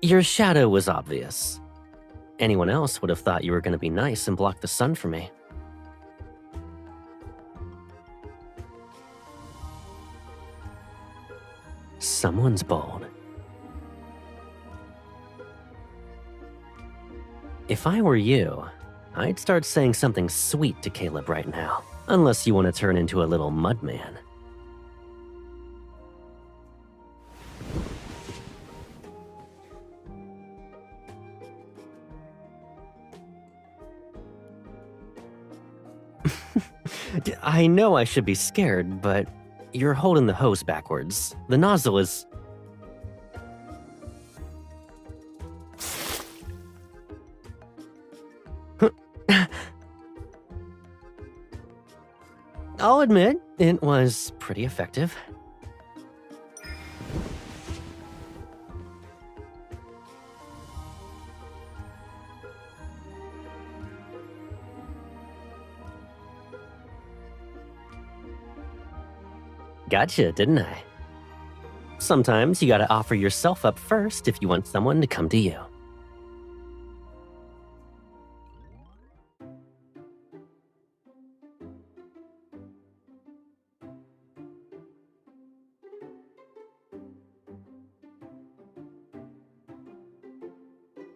Your shadow was obvious. Anyone else would have thought you were going to be nice and block the sun for me. Someone's bold. If I were you, I'd start saying something sweet to Caleb right now. Unless you want to turn into a little mudman. I know I should be scared, but you're holding the hose backwards. The nozzle is... I'll admit, it was pretty effective. Gotcha, didn't I? Sometimes you gotta offer yourself up first if you want someone to come to you.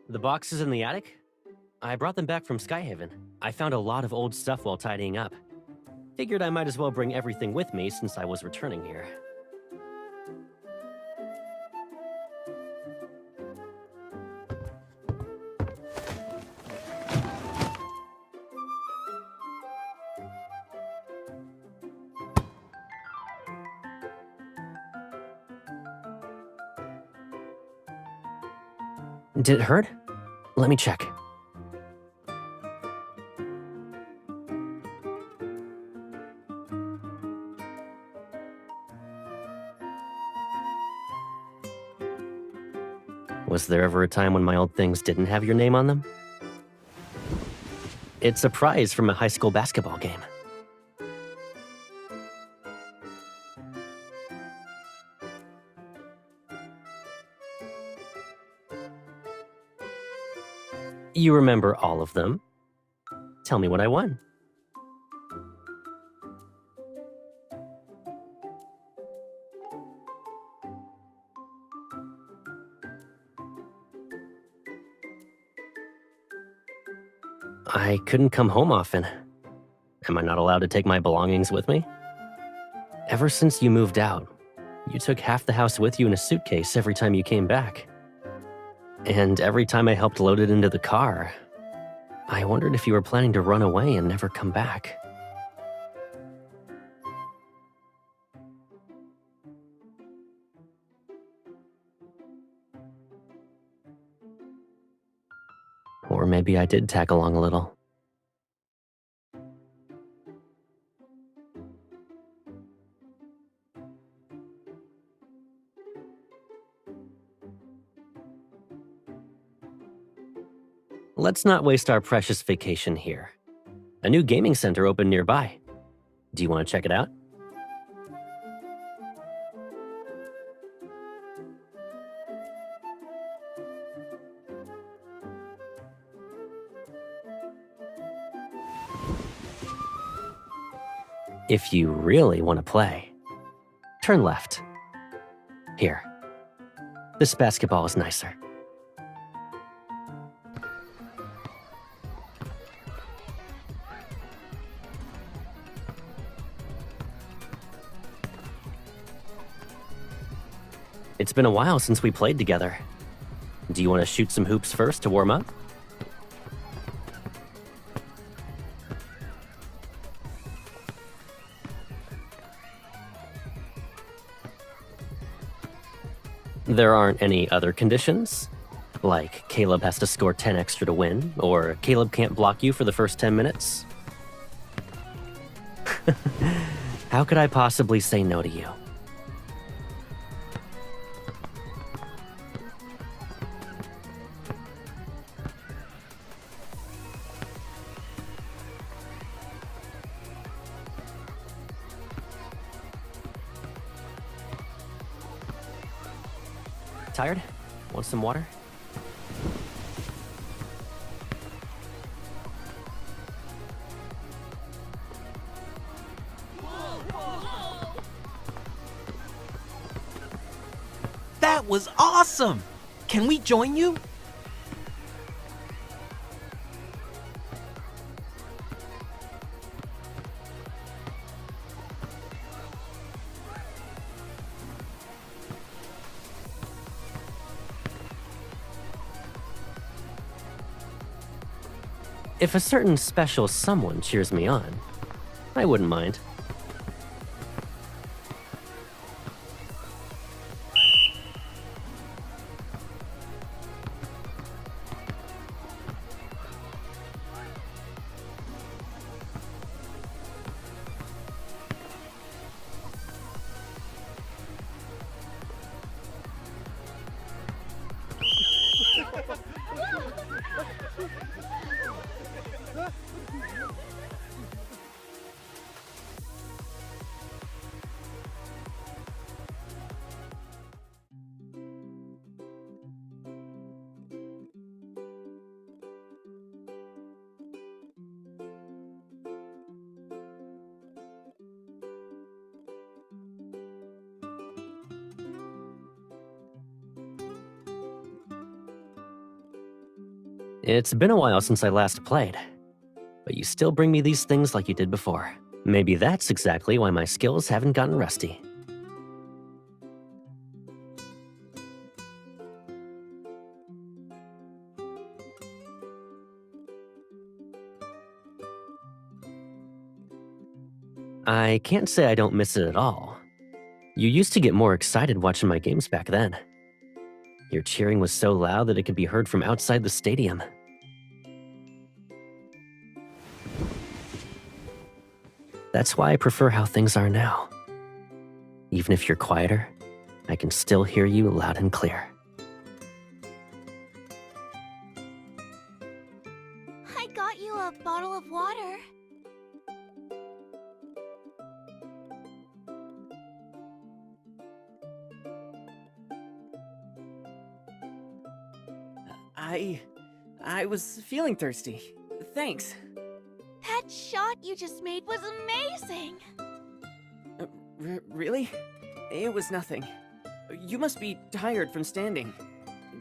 The boxes in the attic? I brought them back from Skyhaven. I found a lot of old stuff while tidying up. Figured I might as well bring everything with me since I was returning here. Did it hurt? Let me check. Was there ever a time when my old things didn't have your name on them? It's a prize from a high school basketball game. You remember all of them? Tell me what I won. I couldn't come home often. Am I not allowed to take my belongings with me? Ever since you moved out, you took half the house with you in a suitcase every time you came back. And every time I helped load it into the car, I wondered if you were planning to run away and never come back. Or maybe I did tag along a little. Let's not waste our precious vacation here. A new gaming center opened nearby. Do you want to check it out? If you really want to play, turn left. Here. This basketball is nicer. It's been a while since we played together. Do you want to shoot some hoops first to warm up? There aren't any other conditions? Like Caleb has to score 10 extra to win, or Caleb can't block you for the first 10 minutes? How could I possibly say no to you? Tired? Want some water? That was awesome! Can we join you? If a certain special someone cheers me on, I wouldn't mind. It's been a while since I last played, but you still bring me these things like you did before. Maybe that's exactly why my skills haven't gotten rusty. I can't say I don't miss it at all. You used to get more excited watching my games back then. Your cheering was so loud that it could be heard from outside the stadium. That's why I prefer how things are now. Even if you're quieter, I can still hear you loud and clear. I got you a bottle of water. I was feeling thirsty. Thanks. That shot you just made was amazing. Really? It was nothing. You must be tired from standing.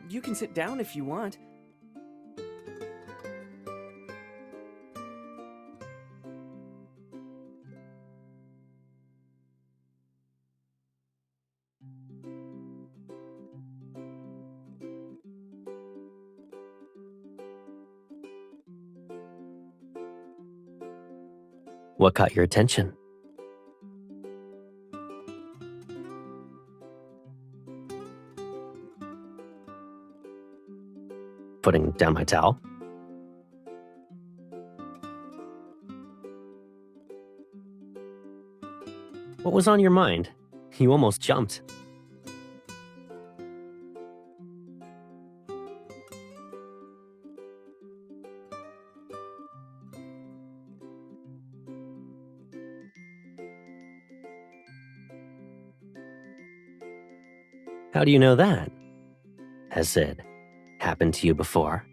You can sit down if you want. What caught your attention? Putting down my towel? What was on your mind? You almost jumped. How do you know that? Has it happened to you before?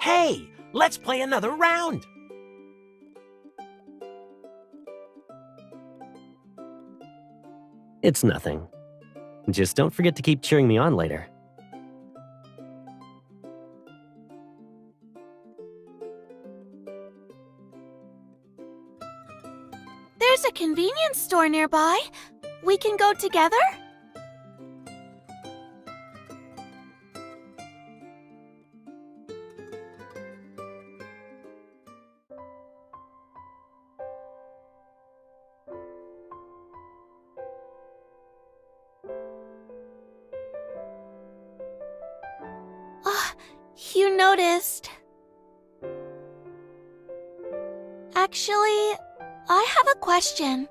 Hey, let's play another round! It's nothing. Just don't forget to keep cheering me on later. There's a convenience store nearby. We can go together? You noticed. Actually, I have a question.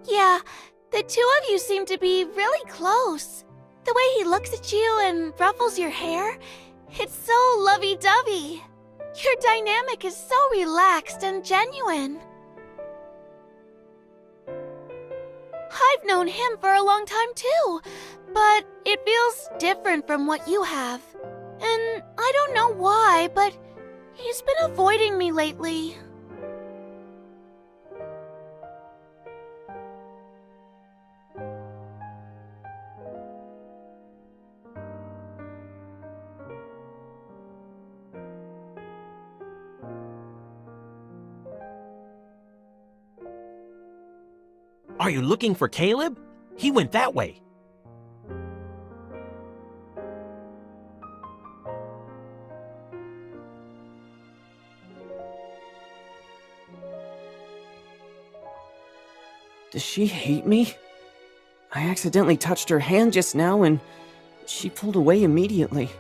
Yeah, the two of you seem to be really close. The way he looks at you and ruffles your hair, it's so lovey-dovey. Your dynamic is so relaxed and genuine. I've known him for a long time too, but it feels different from what you have. And I don't know why, but he's been avoiding me lately. Are you looking for Caleb? He went that way. Does she hate me? I accidentally touched her hand just now and she pulled away immediately.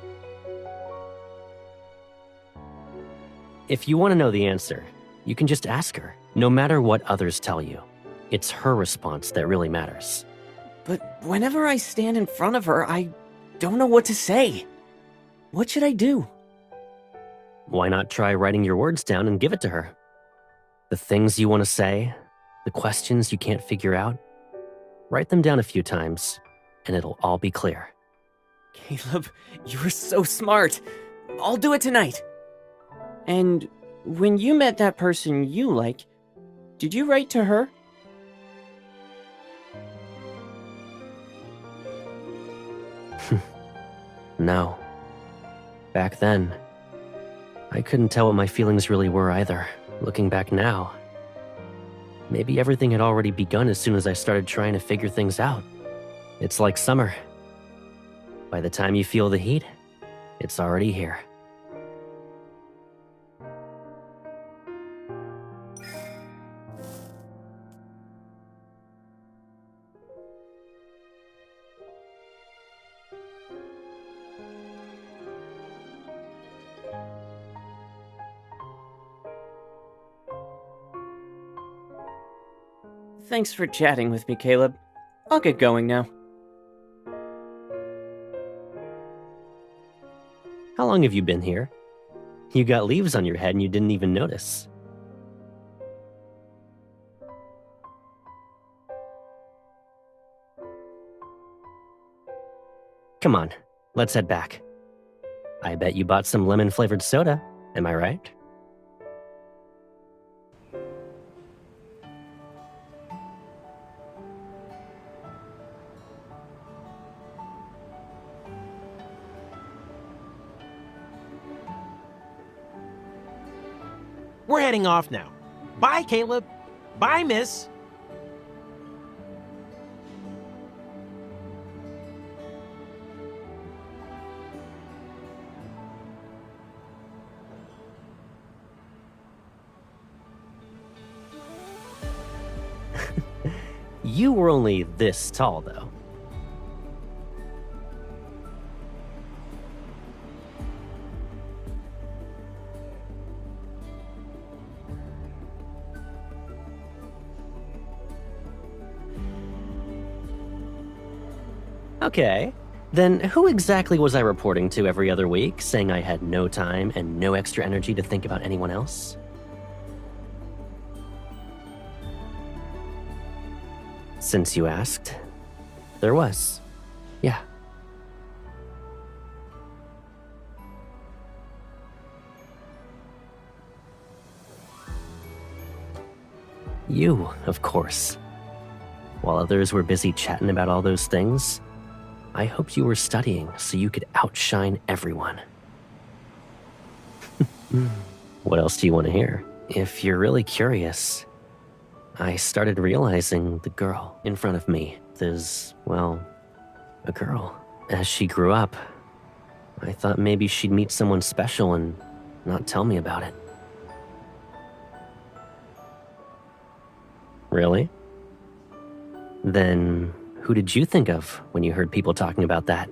If you want to know the answer, you can just ask her, no matter what others tell you. It's her response that really matters. But whenever I stand in front of her, I don't know what to say. What should I do? Why not try writing your words down and give it to her? The things you want to say, the questions you can't figure out, write them down a few times, and it'll all be clear. Caleb, you're so smart. I'll do it tonight. And when you met that person you like, did you write to her? No. Back then, I couldn't tell what my feelings really were either. Looking back now, maybe everything had already begun as soon as I started trying to figure things out. It's like summer. By the time you feel the heat, it's already here. Thanks for chatting with me, Caleb. I'll get going now. How long have you been here? You got leaves on your head and you didn't even notice. Come on, let's head back. I bet you bought some lemon-flavored soda, am I right? We're heading off now. Bye, Caleb. Bye, Miss. You were only this tall, though. Okay, then who exactly was I reporting to every other week, saying I had no time and no extra energy to think about anyone else? Since you asked, there was. Yeah. You, of course. While others were busy chatting about all those things, I hoped you were studying so you could outshine everyone. What else do you want to hear? If you're really curious, I started realizing the girl in front of me is, well, a girl. As she grew up, I thought maybe she'd meet someone special and not tell me about it. Really? Then who did you think of when you heard people talking about that?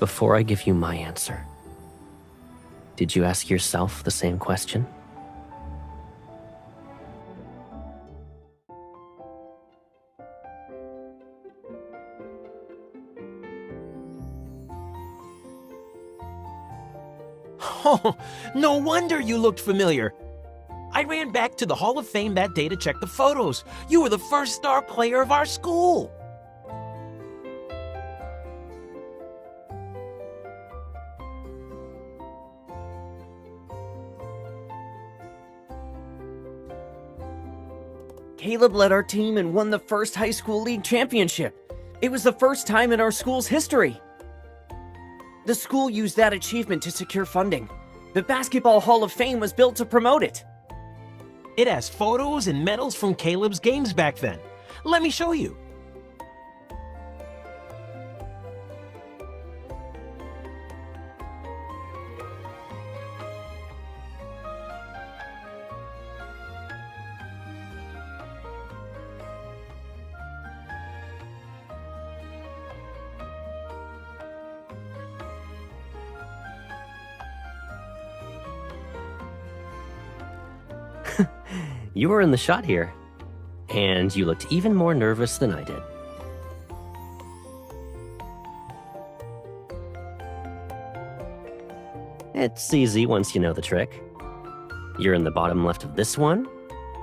Before I give you my answer, did you ask yourself the same question? Oh, no wonder you looked familiar. I ran back to the Hall of Fame that day to check the photos. You were the first star player of our school. Caleb led our team and won the first high school league championship. It was the first time in our school's history. The school used that achievement to secure funding. The Basketball Hall of Fame was built to promote it. It has photos and medals from Caleb's games back then. Let me show you. You were in the shot here, and you looked even more nervous than I did. It's easy once you know the trick. You're in the bottom left of this one,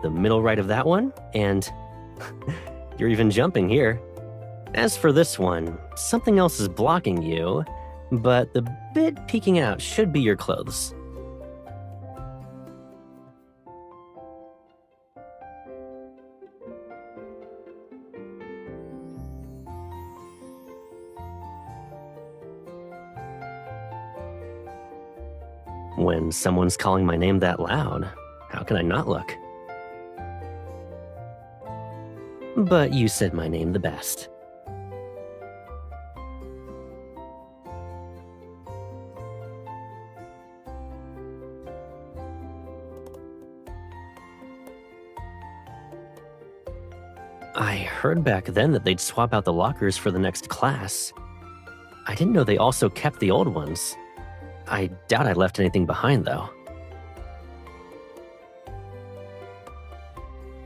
the middle right of that one, and you're even jumping here. As for this one, something else is blocking you, but the bit peeking out should be your clothes. When someone's calling my name that loud, how can I not look? But you said my name the best. I heard back then that they'd swap out the lockers for the next class. I didn't know they also kept the old ones. I doubt I left anything behind, though.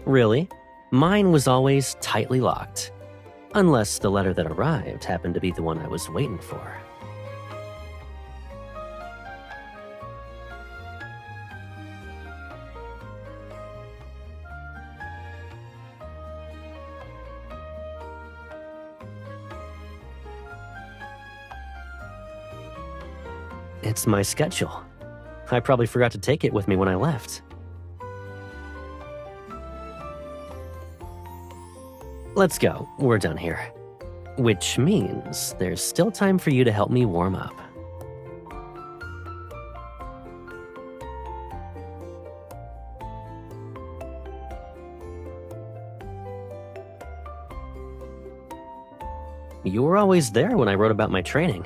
Really? Mine was always tightly locked. Unless the letter that arrived happened to be the one I was waiting for. It's my schedule. I probably forgot to take it with me when I left. Let's go. We're done here. Which means there's still time for you to help me warm up. You were always there when I wrote about my training.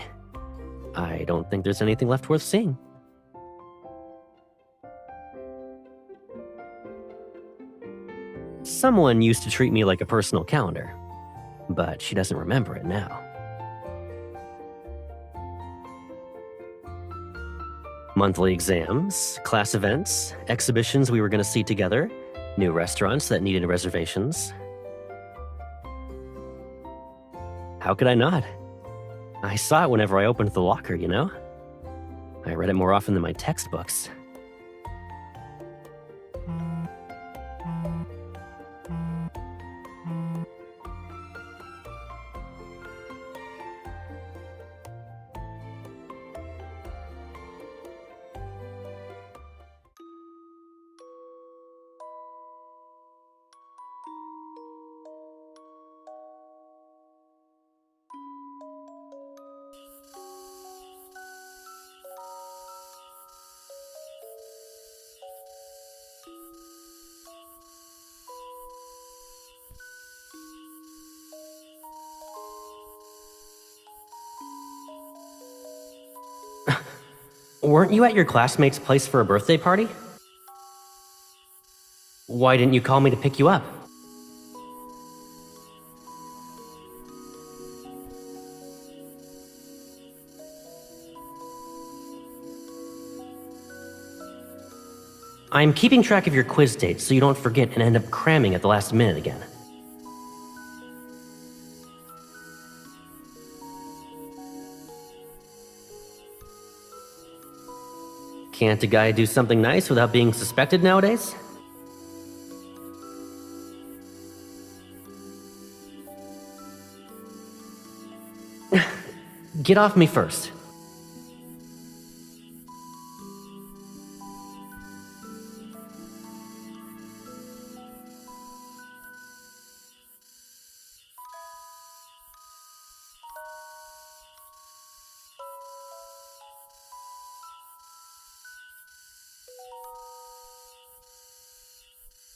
I don't think there's anything left worth seeing. Someone used to treat me like a personal calendar, but she doesn't remember it now. Monthly exams, class events, exhibitions we were going to see together, new restaurants that needed reservations. How could I not? I saw it whenever I opened the locker, you know? I read it more often than my textbooks. Weren't you at your classmate's place for a birthday party? Why didn't you call me to pick you up? I'm keeping track of your quiz dates so you don't forget and end up cramming at the last minute again. Can't a guy do something nice without being suspected nowadays? Get off me first.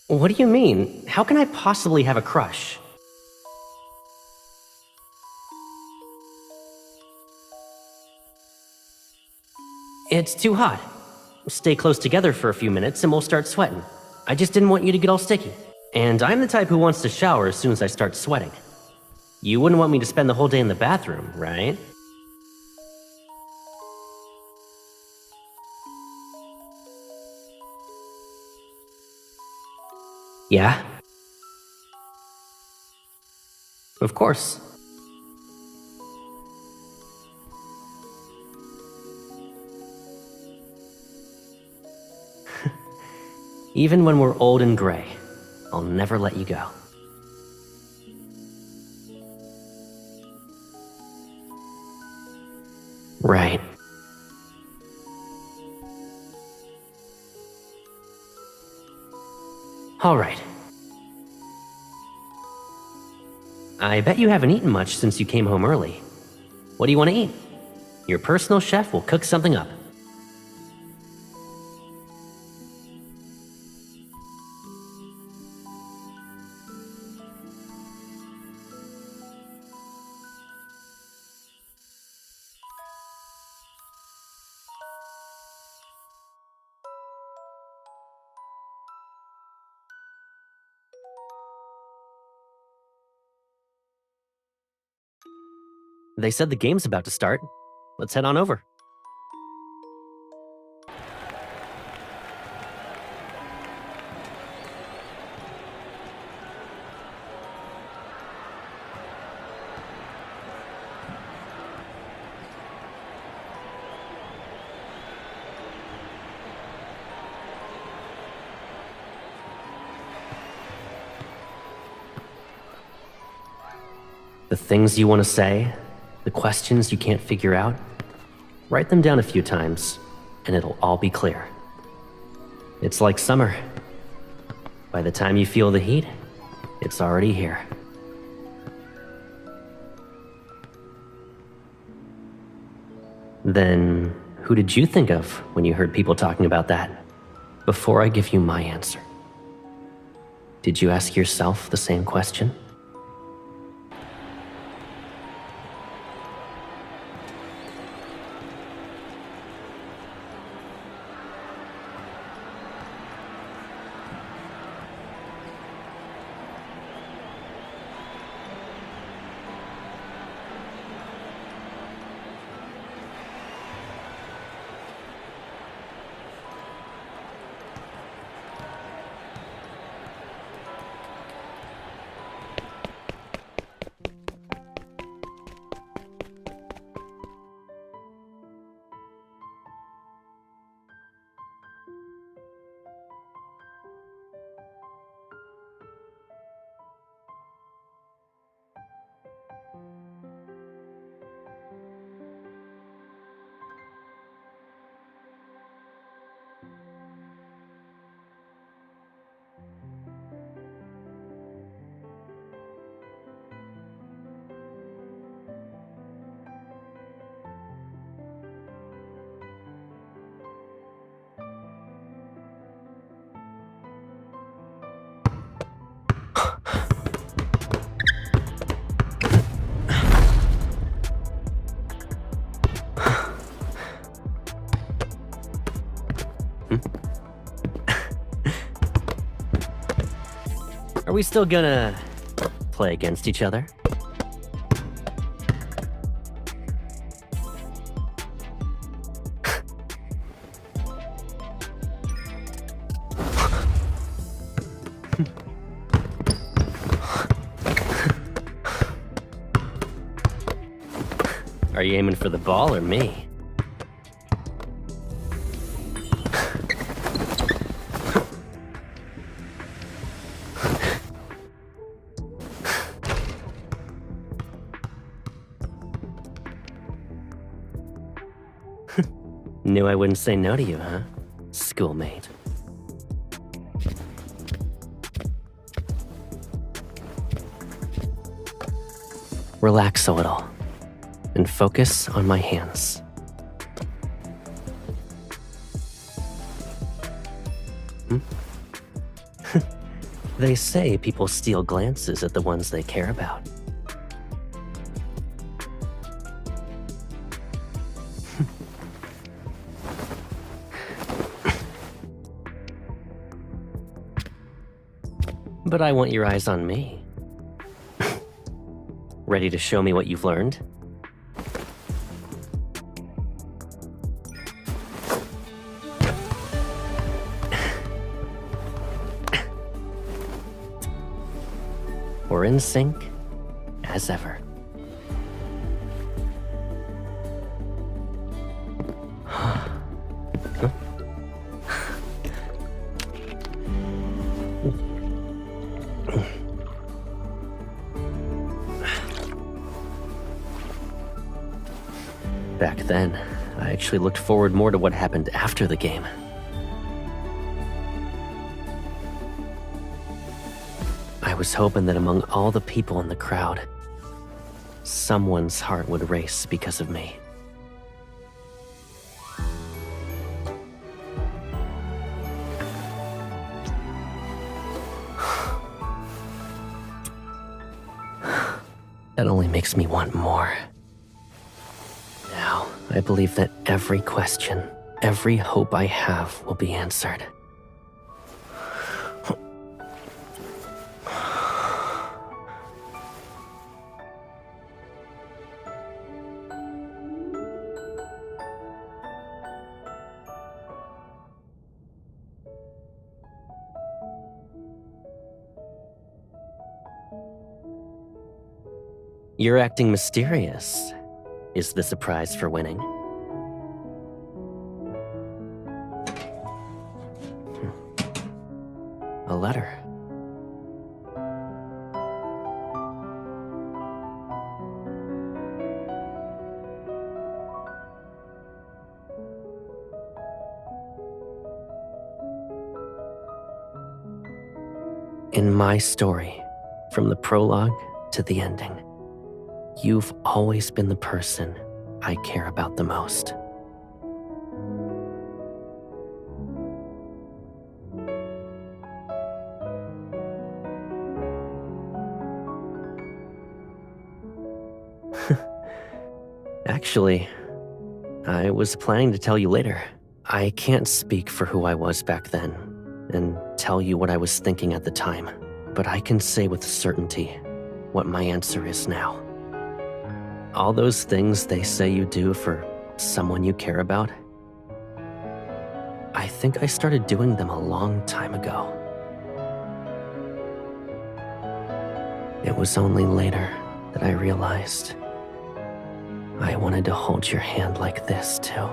What do you mean? How can I possibly have a crush? It's too hot. Stay close together for a few minutes and we'll start sweating. I just didn't want you to get all sticky. And I'm the type who wants to shower as soon as I start sweating. You wouldn't want me to spend the whole day in the bathroom, right? Yeah? Of course. Even when we're old and gray, I'll never let you go. Right. All right. I bet you haven't eaten much since you came home early. What do you want to eat? Your personal chef will cook something up. They said the game's about to start. Let's head on over. The things you want to say, the questions you can't figure out, write them down a few times, and it'll all be clear. It's like summer. By the time you feel the heat, it's already here. Then, who did you think of when you heard people talking about that? Before I give you my answer, did you ask yourself the same question? Are we still gonna play against each other? Are you aiming for the ball or me? Knew I wouldn't say no to you, huh, schoolmate? Relax a little and focus on my hands. They say people steal glances at the ones they care about. But I want your eyes on me. Ready to show me what you've learned? We're in sync as ever. Back then, I actually looked forward more to what happened after the game. I was hoping that among all the people in the crowd, someone's heart would race because of me. That only makes me want more. Now, I believe that every question, every hope I have will be answered. You're acting mysterious. Is this a prize for winning? A letter. In my story, from the prologue to the ending, you've always been the person I care about the most. Actually, I was planning to tell you later. I can't speak for who I was back then and tell you what I was thinking at the time, but I can say with certainty what my answer is now. All those things they say you do for someone you care about, I think I started doing them a long time ago. It was only later that I realized I wanted to hold your hand like this too.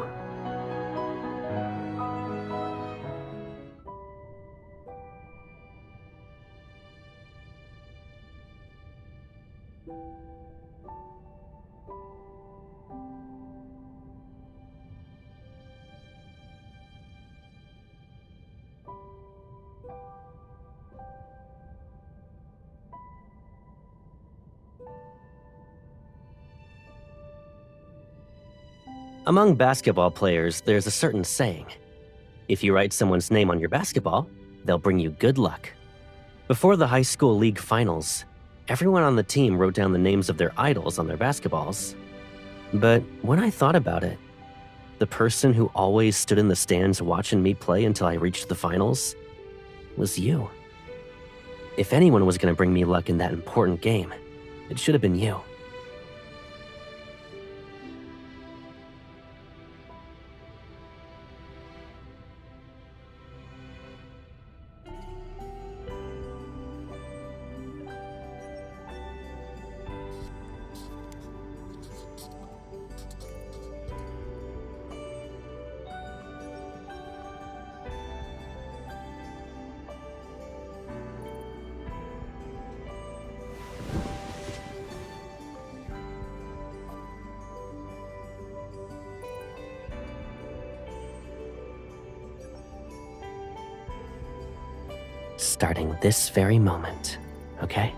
Among basketball players, there's a certain saying. If you write someone's name on your basketball, they'll bring you good luck. Before the high school league finals, everyone on the team wrote down the names of their idols on their basketballs. But when I thought about it, the person who always stood in the stands watching me play until I reached the finals was you. If anyone was going to bring me luck in that important game, it should have been you. starting this very moment, okay?